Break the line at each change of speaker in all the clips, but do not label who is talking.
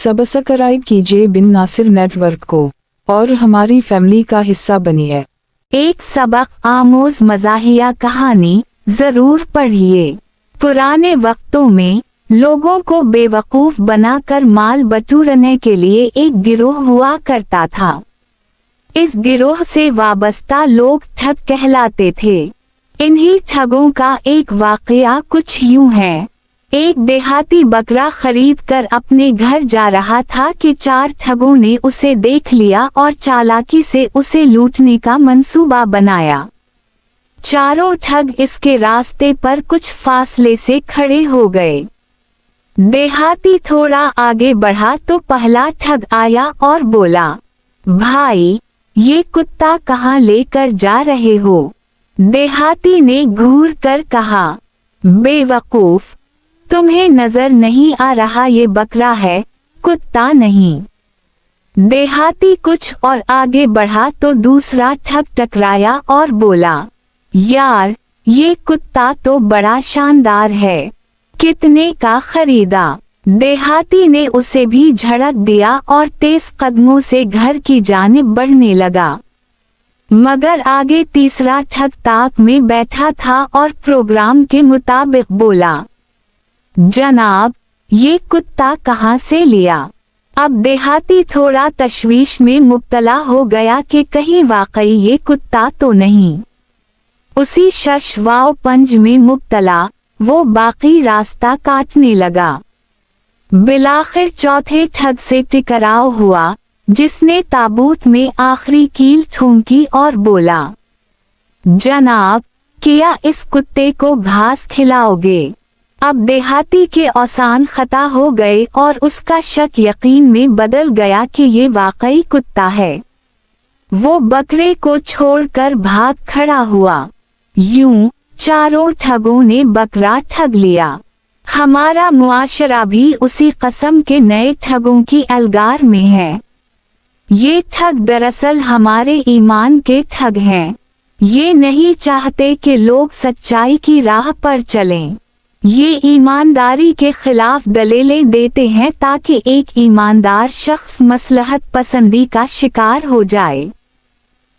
Subscribe कीजिए बिन Nasir network को और हमारी फैमिली का हिस्सा बनिए।
एक सबक आमोज मज़ाहिया कहानी जरूर पढ़िए। पुराने वक्तों में लोगों को बेवकूफ बनाकर माल बटोरने के लिए एक गिरोह हुआ करता था। इस गिरोह से वाबस्ता लोग ठग कहलाते थे। इन्हीं ठगों का एक वाकया कुछ यूं है। एक देहाती बकरा खरीद कर अपने घर जा रहा था कि चार ठगों ने उसे देख लिया और चालाकी से उसे लूटने का मंसूबा बनाया। चारों ठग इसके रास्ते पर कुछ फासले से खड़े हो गए। देहाती थोड़ा आगे बढ़ा तो पहला ठग आया और बोला, भाई ये कुत्ता कहाँ लेकर जा रहे हो? देहाती ने घूर कर कहा, बेवकूफ, तुम्हें नजर नहीं आ रहा ये बकरा है, कुत्ता नहीं। देहाती कुछ और आगे बढ़ा तो दूसरा ठग टकराया और बोला, यार ये कुत्ता तो बड़ा शानदार है, कितने का खरीदा? देहाती ने उसे भी झड़क दिया और तेज कदमों से घर की जानिब बढ़ने लगा। मगर आगे तीसरा ठग ताक में बैठा था और प्रोग्राम के मुताबिक बोला, जनाब ये कुत्ता कहाँ से लिया? अब देहाती थोड़ा तशवीश में मुब्तला हो गया कि कहीं वाकई ये कुत्ता तो नहीं। उसी शश वाव पंज में मुब्तला वो बाकी रास्ता काटने लगा। बिलाखिर चौथे ठग से टकराव हुआ, जिसने ताबूत में आखिरी कील ठोंकी और बोला, जनाब क्या इस कुत्ते को घास खिलाओगे? अब देहाती के औसान खता हो गए और उसका शक यकीन में बदल गया कि ये वाकई कुत्ता है। वो बकरे को छोड़कर भाग खड़ा हुआ। यूं चारों ठगों ने बकरा ठग लिया। हमारा मुआशरा भी उसी कस्म के नए ठगों की अलगार में है। ये ठग दरअसल हमारे ईमान के ठग हैं। ये नहीं चाहते कि लोग सच्चाई की राह पर चलें। ये ईमानदारी के खिलाफ दलीलें देते हैं ताकि एक ईमानदार शख्स मसलहत पसंदी का शिकार हो जाए।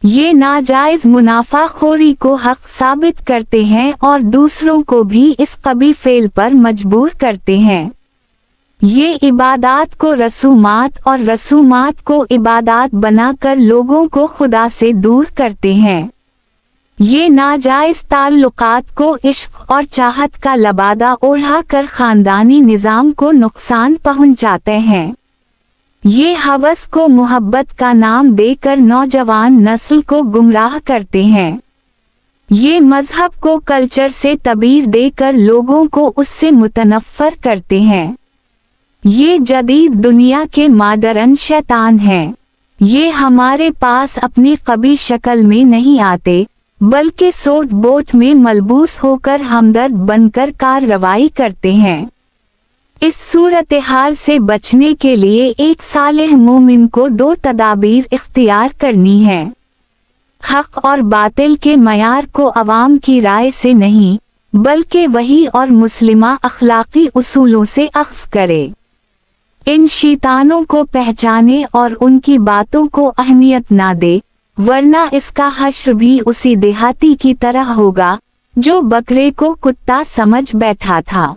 ये नाजायज मुनाफाखोरी को हक साबित करते हैं और दूसरों को भी इस कबीह फेल पर मजबूर करते हैं। ये इबादात को रसूमात और रसूमात को इबादात बनाकर लोगों को खुदा से दूर करते हैं। ये नाजायज ताल्लुकात को इश्क और चाहत का लबादा ओढ़ा कर खानदानी निज़ाम को नुकसान पहुंचाते हैं। ये हवस को मोहब्बत का नाम देकर नौजवान नस्ल को गुमराह करते हैं। ये मजहब को कल्चर से तबीर देकर लोगों को उससे मुतनफ़्फ़र करते हैं। ये जदीद दुनिया के मादरन शैतान हैं। ये हमारे पास अपनी कबीह शक्ल में नहीं आते, बल्कि सोट बोट में मलबूस होकर हमदर्द बनकर कार्रवाई करते हैं। इस सूरत हाल से बचने के लिए एक सालेह मोमिन को दो तदाबीर इख्तियार करनी है। हक और बातिल के मयार को अवाम की राय से नहीं, बल्कि वही और मुस्लिमा अखलाकी उसूलों से अख्ज़ करे। इन शैतानों को पहचाने और उनकी बातों को अहमियत ना दे, वरना इसका हश्र भी उसी देहाती की तरह होगा जो बकरे को कुत्ता समझ बैठा था।